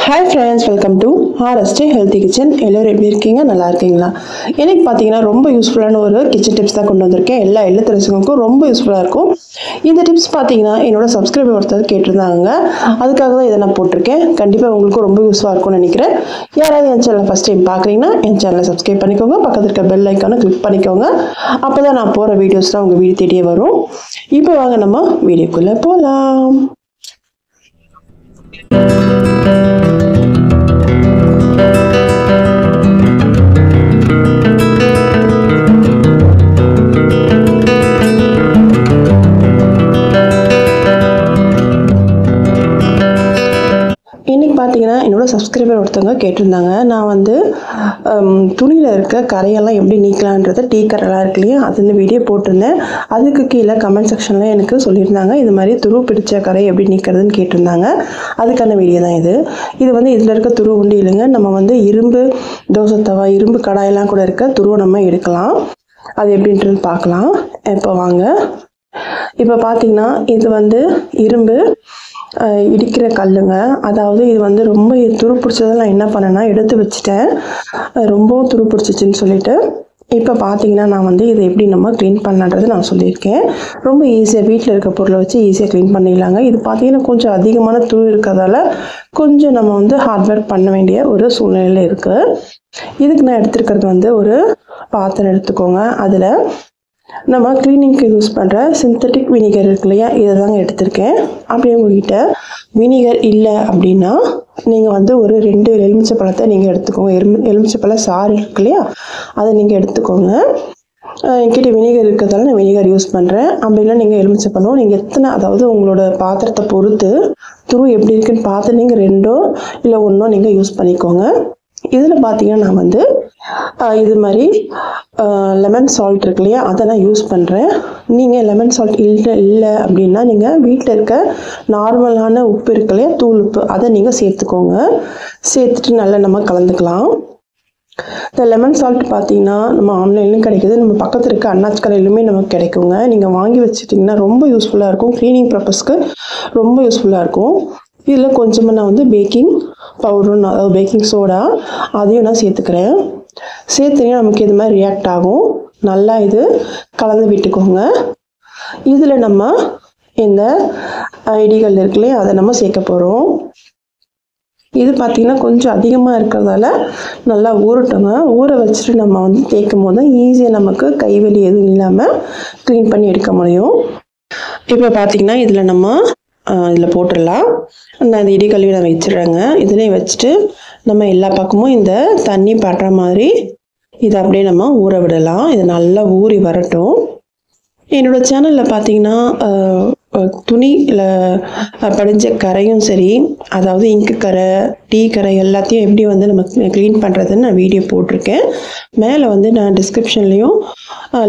Hi friends, welcome to RST Healthy Kitchen. எல்லாரும் எப்படி இருக்கீங்க? நல்லா இருக்கீங்களா? எனக்கு பாத்தீங்கன்னா ரொம்ப யூஸ்ஃபுல்லான ஒரு கிச்சன் டிப்ஸ் தான் கொண்டு வந்திருக்கேன். எல்லா இல்லத்தரசிகளுக்கும் ரொம்ப யூஸ்ஃபுல்லா இருக்கும். இந்த டிப்ஸ் பாத்தீங்கன்னா என்னோட சப்ஸ்கிரைபர் ஒருத்தர் கேட்டிருந்தாங்க. அதுக்காக தான் இதை நான் போட்டிருக்கேன். கண்டிப்பா உங்களுக்கு ரொம்ப யூஸ்ஃபுல்லா இருக்கும்னு நினைக்கிறேன். யாராவது என் சேனலை ஃபர்ஸ்ட் டைம் பார்க்குறீங்கன்னா என் சேனலை சப்ஸ்கிரைப் பண்ணிக்கோங்க. பக்கத்துல இருக்க பெல் ஐக்கானை கிளிக் பண்ணிக்கோங்க. அப்பதான் நான் போற வீடியோஸ்லாம் உங்க வீடு தேடியே வரும். இப்போ வாங்க நம்ம வீடியோக்குள்ள போலாம். இன்னைக்கு பார்த்தீங்கன்னா என்னோட சப்ஸ்கிரைபர் ஒருத்தவங்க கேட்டிருந்தாங்க. நான் வந்து துணியில் இருக்க கரையெல்லாம் எப்படி நீக்கலான்றதை டீ கரையெல்லாம் இருக்கு இல்லையா, அது இந்த வீடியோ போட்டிருந்தேன். அதுக்கு கீழே கமெண்ட் செக்ஷனில் எனக்கு சொல்லியிருந்தாங்க இது மாதிரி துரு பிடிச்ச கரை எப்படி நீக்கிறதுன்னு கேட்டிருந்தாங்க. அதுக்கான வீடியோ தான் இது. இது வந்து இதில் இருக்க துரு உண்டு இல்லைங்க. நம்ம வந்து இரும்பு தோசை தவா, இரும்பு கடாயெல்லாம் கூட இருக்க துருவை நம்ம எடுக்கலாம். அது எப்படின்றது பார்க்கலாம். இப்போ வாங்க. இப்போ பார்த்தீங்கன்னா இது வந்து இரும்பு இடிக்கிற கல்லுங்க. அதாவது இது வந்து ரொம்ப துரு பிடிச்சதை நான் என்ன பண்ணேன்னா எடுத்து வச்சுட்டேன். ரொம்பவும் துரு பிடிச்சிச்சின்னு சொல்லிட்டு இப்போ பார்த்தீங்கன்னா நான் வந்து இதை எப்படி நம்ம க்ளீன் பண்ணலான்றது நான் சொல்லியிருக்கேன். ரொம்ப ஈஸியாக வீட்டில் இருக்க பொருளை வச்சு ஈஸியாக க்ளீன் பண்ணிடலாங்க. இது பார்த்தீங்கன்னா கொஞ்சம் அதிகமான துரு இருக்கிறதால கொஞ்சம் நம்ம வந்து ஹார்ட் ஒர்க் பண்ண வேண்டிய ஒரு சூழ்நிலையில் இருக்குது. இதுக்கு நான் எடுத்துருக்கிறது வந்து ஒரு பாத்திரம் எடுத்துக்கோங்க. அதில் நம்ம க்ளீனிங்க்கு யூஸ் பண்ணுற சிந்தட்டிக் வினிகர் இருக்கு இல்லையா, இதை தாங்க எடுத்திருக்கேன். அப்படியே உங்கள்கிட்ட வினிகர் இல்லை அப்படின்னா நீங்கள் வந்து ஒரு 2 எலுமிச்சை பழத்தை நீங்கள் எடுத்துக்கோங்க. எலுமிச்சை பழம் சாறு இருக்கு இல்லையா, அதை நீங்கள் எடுத்துக்கோங்க. என்கிட்ட வினிகர் இருக்கிறதால நான் வினிகர் யூஸ் பண்ணுறேன். அப்படின்னா நீங்கள் எலுமிச்சை பழம் நீங்கள் எத்தனை, அதாவது உங்களோட பாத்திரத்தை பொறுத்து துரு எப்படி இருக்குன்னு பார்த்து நீங்கள் 2 இல்லை 1 நீங்கள் யூஸ் பண்ணிக்கோங்க. இதில் பார்த்தீங்கன்னா நான் வந்து இது மாதிரி லெமன் சால்ட் இருக்கு இல்லையா, அதை நான் யூஸ் பண்ணுறேன். நீங்கள் லெமன் சால்ட் இல்லை அப்படின்னா நீங்கள் வீட்டில் இருக்க நார்மலான உப்பு இருக்கு இல்லையா, தூள் உப்பு, அதை நீங்கள் சேர்த்துக்கோங்க. சேர்த்துட்டு நல்லா நம்ம கலந்துக்கலாம். இந்த லெமன் சால்ட் பார்த்தீங்கன்னா நம்ம ஆன்லைன்லையும் கிடைக்குது, நம்ம பக்கத்தில் இருக்க அண்ணாச்சி கடையிலுமே நமக்கு கிடைக்குங்க. நீங்கள் வாங்கி வச்சுட்டிங்கன்னா ரொம்ப யூஸ்ஃபுல்லாக இருக்கும். க்ளீனிங் பர்பஸ்க்கு ரொம்ப யூஸ்ஃபுல்லாக இருக்கும். இதில் கொஞ்சமாக நான் வந்து பேக்கிங் பவுடரும், அதாவது பேக்கிங் சோடா, அதையும் நான் சேர்த்துக்கிறேன். சேர்த்துங்கன்னா நமக்கு இது மாதிரி ரியாக்ட் ஆகும். நல்லா இது கலந்து விட்டுக்கோங்க. இதில் நம்ம இந்த இடிகள் இருக்குல்லையே, அதை நம்ம சேர்க்க போகிறோம். இது பார்த்திங்கன்னா கொஞ்சம் அதிகமாக இருக்கிறதால நல்லா ஊறட்டுங்க. ஊற வச்சுட்டு நம்ம வந்து தேய்க்கும் போது ஈஸியாக நமக்கு கைவலி எதுவும் இல்லாமல் க்ளீன் பண்ணி எடுக்க முடியும். இப்போ பார்த்திங்கன்னா இதில் நம்ம இதில் போட்டுடலாம். நான் இந்த இடிகல்லையும் நான் வச்சிடுறேங்க. இதுலேயும் வச்சுட்டு நம்ம எல்லா பக்கமும் இந்த தண்ணி படுற மாதிரி இதை அப்படியே நம்ம ஊற விடலாம். இது நல்லா ஊறி வரட்டும். என்னோடய சேனலில் பார்த்தீங்கன்னா துணியில் படிஞ்ச கரையும் சரி, அதாவது இங்கு கரை, டீ கரை எல்லாத்தையும் எப்படி வந்து நம்ம க்ளீன் பண்ணுறதுன்னு நான் வீடியோ போட்டிருக்கேன். மேலே வந்து நான் டிஸ்கிரிப்ஷன்லேயும்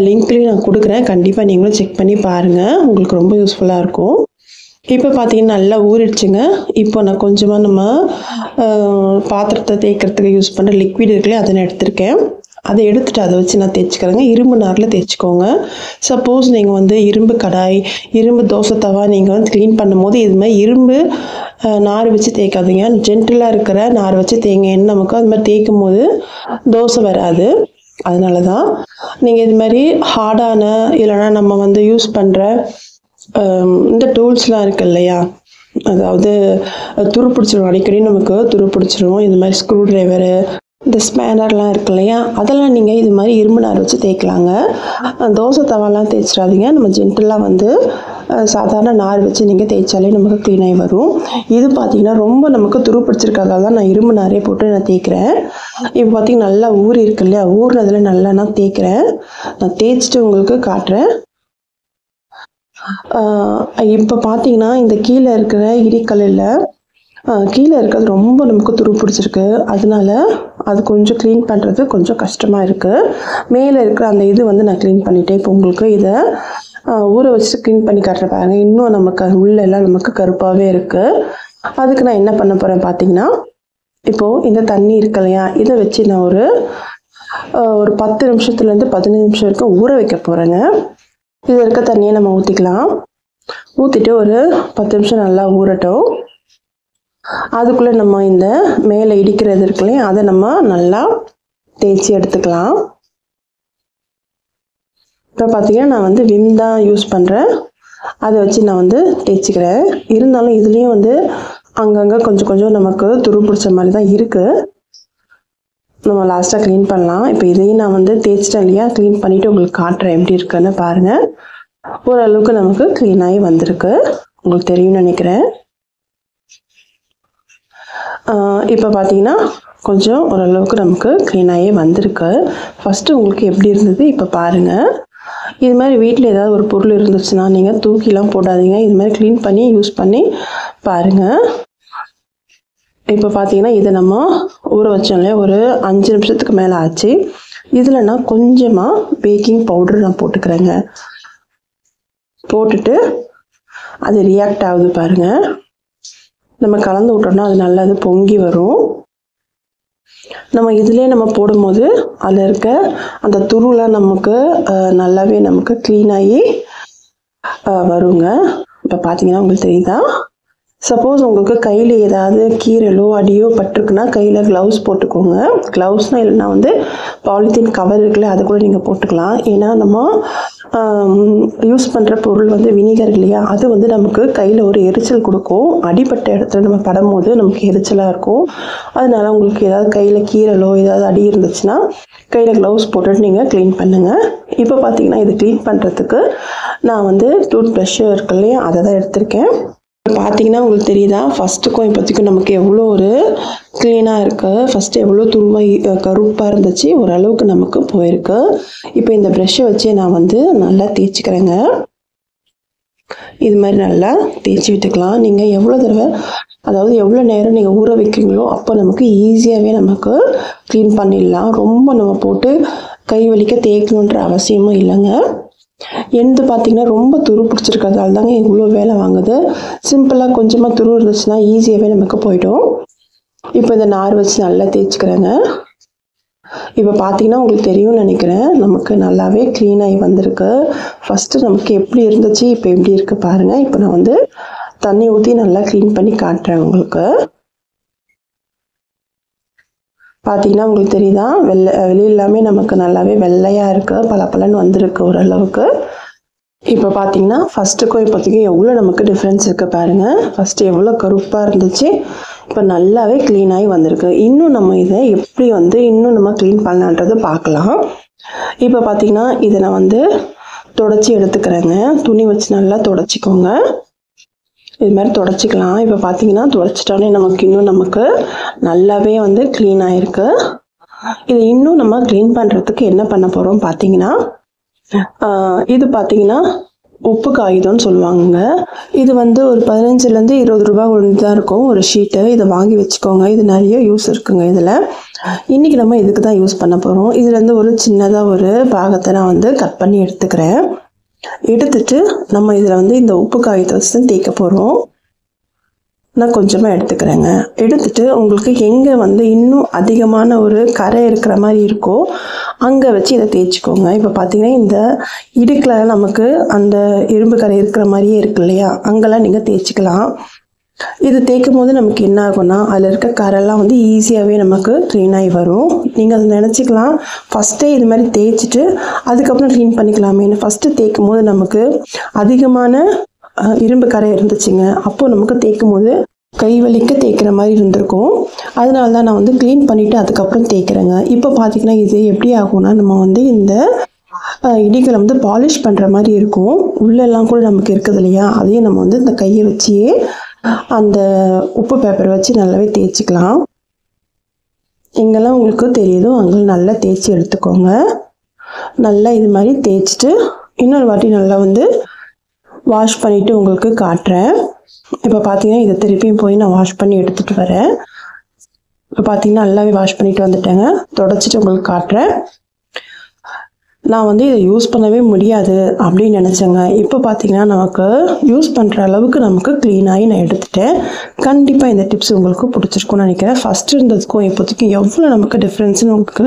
லிங்க்லேயும் நான் கொடுக்குறேன். கண்டிப்பாக நீங்களும் செக் பண்ணி பாருங்கள், உங்களுக்கு ரொம்ப யூஸ்ஃபுல்லாக இருக்கும். இப்போ பார்த்தீங்கன்னா நல்லா ஊறிடுச்சுங்க. இப்போ நான் கொஞ்சமாக நம்ம பாத்திரத்தை தேய்க்கிறதுக்கு யூஸ் பண்ணுற லிக்விட் இருக்குல்லையே, அதை நான் எடுத்திருக்கேன். அதை எடுத்துகிட்டு அதை வச்சு நான் தேய்ச்சிக்கிறேங்க. இரும்பு நாரில் தேய்ச்சிக்கோங்க. சப்போஸ் நீங்கள் வந்து இரும்பு கடாய், இரும்பு தோசை தவா நீங்கள் வந்து க்ளீன் பண்ணும்போது இது மாதிரி இரும்பு நார் வச்சு தேய்க்காதீங்க. ஜென்டிலாக இருக்கிற நார் வச்சு தேய்ங்க. என்ன நமக்கு அது மாதிரி தேய்க்கும் போது தோசை வராது. அதனால தான் நீங்கள் இது மாதிரி ஹார்டான இல்லைனா நம்ம வந்து யூஸ் பண்ணுற இந்த டூல்ஸ்லாம் இருக்கு இல்லையா, அதாவது துரு பிடிச்சிரும், அடிக்கடி நமக்கு துரு பிடிச்சிரும். இது மாதிரி ஸ்க்ரூ ட்ரைவரு, இந்த ஸ்பேனர்லாம் இருக்கு இல்லையா, அதெல்லாம் நீங்கள் இது மாதிரி இரும்பு நார் வச்சு தேய்க்கலாங்க. தோசை தவாலாம் தேய்ச்சிடாதீங்க. நம்ம ஜென்டலாக வந்து சாதாரண நார் வச்சு நீங்கள் தேய்ச்சாலே நமக்கு க்ளீனாகி வரும். இது பார்த்திங்கன்னா ரொம்ப நமக்கு துரு பிடிச்சிருக்காக தான் நான் இரும்பு நாரே போட்டு நான் தேய்க்கிறேன். இப்போ பார்த்திங்கன்னா நல்லா ஊறி இருக்கு இல்லையா, ஊறினதில் நல்லா நான் தேய்க்கிறேன். நான் தேய்ச்சிட்டு உங்களுக்கு காட்டுறேன். இப்போ பார்த்தீங்கன்னா இந்த கீழே இருக்கிற இடிக்கல்லில் கீழே இருக்கிறது ரொம்ப நமக்கு துரு பிடிச்சிருக்கு. அதனால அது கொஞ்சம் க்ளீன் பண்ணுறது கொஞ்சம் கஷ்டமாக இருக்குது. மேலே இருக்கிற அந்த இது வந்து நான் க்ளீன் பண்ணிட்டேன். இப்போ உங்களுக்கு இதை ஊற வச்சுட்டு க்ளீன் பண்ணி காட்டுற பாருங்க. இன்னும் நமக்கு உள்ளெல்லாம் நமக்கு கருப்பாகவே இருக்குது. அதுக்கு நான் என்ன பண்ண போகிறேன் பார்த்தீங்கன்னா, இப்போது இந்த தண்ணி இருக்கு இல்லையா, இதை வச்சு நான் ஒரு 10 நிமிஷத்துலேருந்து 15 நிமிஷம் வரைக்கும் ஊற வைக்க போகிறேங்க. இதில் இருக்க தண்ணியை நம்ம ஊற்றிக்கலாம். ஊற்றிட்டு ஒரு 10 நிமிஷம் நல்லா ஊறட்டும். அதுக்குள்ளே நம்ம இந்த மேலே இடிக்கிறது இருக்குல்லையே அதை நம்ம நல்லா தேய்ச்சி எடுத்துக்கலாம். இப்போ பார்த்தீங்கன்னா நான் வந்து விம் தான் யூஸ் பண்ணுறேன். அதை வச்சு நான் வந்து தேய்ச்சிக்கிறேன். இருந்தாலும் இதுலேயும் வந்து அங்கங்கே கொஞ்சம் நமக்கு துரு பிடிச்ச மாதிரி தான் இருக்குது. நம்ம லாஸ்ட்டாக க்ளீன் பண்ணலாம். இப்போ இதையும் நான் வந்து தேய்ச்சிட்டேன் இல்லையா, க்ளீன் பண்ணிவிட்டு உங்களுக்கு காட்டுறேன் எப்படி இருக்குன்னு பாருங்கள். ஓரளவுக்கு நமக்கு க்ளீன் ஆகி வந்திருக்கு, உங்களுக்கு தெரியும்னு நினைக்கிறேன். இப்போ பார்த்தீங்கன்னா கொஞ்சம் ஓரளவுக்கு நமக்கு க்ளீன் ஆகி வந்திருக்கு. ஃபஸ்ட்டு உங்களுக்கு எப்படி இருந்தது இப்போ பாருங்கள். இது மாதிரி வீட்டில் ஏதாவது ஒரு பொருள் இருந்துச்சுன்னா நீங்கள் தூக்கிலாம் போடாதீங்க. இது மாதிரி க்ளீன் பண்ணி யூஸ் பண்ணி பாருங்கள். இப்போ பார்த்தீங்கன்னா இதை நம்ம ஊற வச்சோம்ல, ஒரு 5 நிமிஷத்துக்கு மேலே ஆச்சு. இதில் நான் கொஞ்சமாக பேக்கிங் பவுடர் நான் போட்டுக்கிறேங்க. போட்டுட்டு அது ரியாக்ட் ஆகுது பாருங்கள். நம்ம கலந்து விட்டோம்னா அது நல்லா அது பொங்கி வரும். நம்ம இதிலே நம்ம போடும்போது அதில் இருக்க அந்த துருலாம் நமக்கு நல்லாவே நமக்கு க்ளீனாகி வருங்க. இப்போ பார்த்தீங்கன்னா உங்களுக்கு தெரியுதா? சப்போஸ் உங்களுக்கு கையில் ஏதாவது கீரலோ அடியோ பட்டிருக்குன்னா கையில் க்ளவுஸ் போட்டுக்கோங்க. க்ளவுஸ்னால் இல்லைன்னா வந்து பாலித்தீன் கவர் இருக்குல்ல, அதை கூட நீங்கள் போட்டுக்கலாம். ஏன்னா நம்ம யூஸ் பண்ணுற பொருள் வந்து வினிகர் இல்லையா, அது வந்து நமக்கு கையில் ஒரு எரிச்சல் கொடுக்கும். அடிப்பட்ட இடத்துல நம்ம படும்போது நமக்கு எரிச்சலாக இருக்கும். அதனால் உங்களுக்கு ஏதாவது கையில் கீரலோ ஏதாவது அடி இருந்துச்சுன்னா கையில் க்ளவுஸ் போட்டுட்டு நீங்கள் க்ளீன் பண்ணுங்கள். இப்போ பார்த்தீங்கன்னா இது க்ளீன் பண்ணுறதுக்கு நான் வந்து டூத் ப்ரஷ்ஷு இருக்கு இல்லையா, அதை தான் எடுத்திருக்கேன். பார்த்தீங்கன்னா உங்களுக்கு தெரியுதா, ஃபஸ்ட்டுக்கும் இப்போதைக்கும் நமக்கு எவ்வளோ ஒரு க்ளீனாக இருக்குது. ஃபஸ்ட்டு எவ்வளோ துருவாக கருப்பாக இருந்துச்சு, ஓரளவுக்கு நமக்கு போயிருக்கு. இப்போ இந்த ப்ரெஷ்ஷை வச்சு நான் வந்து நல்லா தேய்ச்சிக்கிறேங்க. இது மாதிரி நல்லா தேய்ச்சி விட்டுக்கலாம். நீங்கள் எவ்வளோ தடவை, அதாவது எவ்வளோ நேரம் நீங்கள் ஊற வைக்கிறீங்களோ அப்போ நமக்கு ஈஸியாகவே நமக்கு க்ளீன் பண்ணிடலாம். ரொம்ப நம்ம போட்டு கை வலிக்க தேய்க்கணுன்ற அவசியமும் இல்லைங்க. எந்த பார்த்தீங்கன்னா ரொம்ப துரு பிடிச்சிருக்கிறதால தாங்க இவ்வளோ வேலை வாங்குது. சிம்பிளாக கொஞ்சமாக துரு இருந்துச்சுன்னா ஈஸியாகவே நமக்கு போய்டும். இப்போ இந்த நார் வச்சு நல்லா தேய்ச்சிக்கிறேங்க. இப்போ பார்த்தீங்கன்னா உங்களுக்கு தெரியும்னு நினைக்கிறேன், நமக்கு நல்லாவே க்ளீனாகி வந்திருக்கு. ஃபஸ்ட்டு நமக்கு எப்படி இருந்துச்சு, இப்போ எப்படி இருக்குது பாருங்கள். இப்போ நான் வந்து தண்ணி ஊற்றி நல்லா க்ளீன் பண்ணி காட்டுறேன் உங்களுக்கு. பார்த்தீங்கன்னா உங்களுக்கு தெரியுதா, வெளி எல்லாமே நமக்கு நல்லாவே வெள்ளையாக இருக்குது, பளபளன்னு வந்திருக்கு ஓரளவுக்கு. இப்போ பார்த்தீங்கன்னா ஃபஸ்ட்டுக்கும் இப்போதைக்கும் எவ்வளோ நமக்கு டிஃப்ரென்ஸ் இருக்குது பாருங்கள். ஃபஸ்ட்டு எவ்வளோ கருப்பாக இருந்துச்சு, இப்போ நல்லாவே க்ளீனாகி வந்திருக்கு. இன்னும் நம்ம இதை எப்படி வந்து இன்னும் நம்ம க்ளீன் பண்ணலான்றது பார்க்கலாம். இப்போ பார்த்தீங்கன்னா இதை நான் வந்து தொடச்சி எடுத்துக்கிறேங்க. துணி வச்சு நல்லா தொடச்சிக்கோங்க. இது மாதிரி தொடச்சிக்கலாம். இப்போ பார்த்தீங்கன்னா தொடச்சிட்டோன்னே நமக்கு இன்னும் நமக்கு நல்லாவே வந்து க்ளீன் ஆகிருக்கு. இதை இன்னும் நம்ம க்ளீன் பண்ணுறதுக்கு என்ன பண்ண போகிறோம் பார்த்தீங்கன்னா, இது பார்த்தீங்கன்னா உப்பு காகிதம்னு சொல்லுவாங்க. இது வந்து ஒரு 15லேருந்து 20 ரூபா ஒன்று தான் இருக்கும் ஒரு ஷீட்டு. இதை வாங்கி வச்சுக்கோங்க. இது நிறைய யூஸ் இருக்குங்க இதில். இன்றைக்கி நம்ம இதுக்கு தான் யூஸ் பண்ண போகிறோம். இதுலேருந்து ஒரு சின்னதாக ஒரு பாகத்தை நான் வந்து கட் பண்ணி எடுத்துக்கிறேன். எடுத்துட்டு நம்ம இதில் வந்து இந்த உப்பு காகிதத்தை வச்சு தான் தேய்க்க போகிறோம். நான் கொஞ்சமாக எடுத்துக்கிறேங்க. எடுத்துட்டு உங்களுக்கு எங்கே வந்து இன்னும் அதிகமான ஒரு கரை இருக்கிற மாதிரி இருக்கோ அங்கே வச்சு இதை தேய்ச்சிக்கோங்க. இப்போ பார்த்தீங்கன்னா இந்த இடுக்கில் நமக்கு அந்த இரும்பு கரை இருக்கிற மாதிரியே இருக்கு இல்லையா, அங்கெல்லாம் நீங்கள் தேய்ச்சிக்கலாம். இது தேய்க்கும் போது நமக்கு என்ன ஆகும்னா அதில் இருக்க கரெல்லாம் வந்து ஈஸியாகவே நமக்கு க்ளீனாகி வரும். நீங்கள் அதை நினச்சிக்கலாம் ஃபஸ்ட்டே இது மாதிரி தேய்ச்சிட்டு அதுக்கப்புறம் க்ளீன் பண்ணிக்கலாமேன்னு. ஃபஸ்ட்டு தேய்க்கும் போது நமக்கு அதிகமான இரும்பு கரை இருந்துச்சுங்க. அப்போது நமக்கு தேய்க்கும் போது கை வலிக்க தேய்க்கிற மாதிரி இருந்திருக்கும். அதனால தான் நான் வந்து க்ளீன் பண்ணிவிட்டு அதுக்கப்புறம் தேய்க்கிறேங்க. இப்போ பார்த்திங்கன்னா இது எப்படி ஆகும்னா, நம்ம வந்து இந்த இடிகளை வந்து பாலிஷ் பண்ணுற மாதிரி இருக்கும். உள்ளெல்லாம் கூட நமக்கு இருக்குது இல்லையா, அதையும் நம்ம வந்து இந்த கையை வச்சியே அந்த உப்பு பேப்பரை வச்சு நல்லாவே தேய்ச்சிக்கலாம். எங்கெல்லாம் உங்களுக்கு தெரியுதோ அங்கே நல்லா தேய்ச்சி எடுத்துக்கோங்க. நல்லா இது மாதிரி தேய்ச்சிட்டு இன்னொரு வாட்டி நல்லா வந்து வாஷ் பண்ணிவிட்டு உங்களுக்கு காட்டுறேன். இப்போ பார்த்தீங்கன்னா இதை திருப்பியும் போய் நான் வாஷ் பண்ணி எடுத்துகிட்டு வரேன். இப்போ பார்த்தீங்கன்னா நல்லாவே வாஷ் பண்ணிட்டு வந்துட்டேங்க. தொடச்சிட்டு உங்களுக்கு காட்டுறேன். நான் வந்து இதை யூஸ் பண்ணவே முடியாது அப்படின்னு நினச்சேங்க. இப்போ பார்த்தீங்கன்னா நமக்கு யூஸ் பண்ணுற அளவுக்கு நமக்கு க்ளீனாகி நான் எடுத்துட்டேன். கண்டிப்பாக இந்த டிப்ஸ் உங்களுக்கு பிடிச்சிருக்கும்னு நினைக்கிறேன். ஃபஸ்ட்டு இருந்ததுக்கும் இப்போதைக்கு எவ்வளோ நமக்கு டிஃப்ரென்ஸ்னு உங்களுக்கு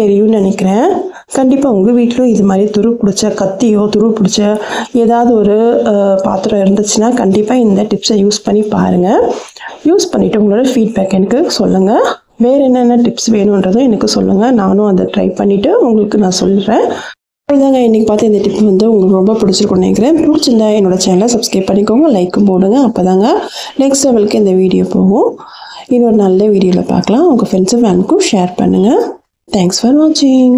தெரியும்னு நினைக்கிறேன். கண்டிப்பாக உங்கள் வீட்டிலும் இது மாதிரி துரு பிடிச்ச கத்தியோ துரு பிடிச்ச ஏதாவது ஒரு பாத்திரம் இருந்துச்சுன்னா கண்டிப்பாக இந்த டிப்ஸை யூஸ் பண்ணி பாருங்கள். யூஸ் பண்ணிவிட்டு உங்களோட ஃபீட்பேக் எனக்கு சொல்லுங்கள். வேறு என்னென்ன டிப்ஸ் வேணுன்றதும் எனக்கு சொல்லுங்கள். நானும் அதை ட்ரை பண்ணிவிட்டு உங்களுக்கு நான் சொல்கிறேன். அவ்வளோதாங்க, இன்றைக்கி பார்த்து இந்த டிப் வந்து உங்களுக்கு ரொம்ப பிடிச்சிருக்குன்னு நினைக்கிறேன். பிடிச்சிருந்தா என்னோடய சேனலை சப்ஸ்கிரைப் பண்ணிக்கோங்க, லைக்கும் போடுங்க. அப்போ தாங்க நெக்ஸ்ட் லெவலுக்கு இந்த வீடியோ போகும். இன்னொரு நல்ல வீடியோவில் பார்க்கலாம். உங்கள் ஃப்ரெண்ட்ஸு ஃபேனுக்கும் ஷேர் பண்ணுங்கள். தேங்க்ஸ் ஃபார் வாட்சிங்.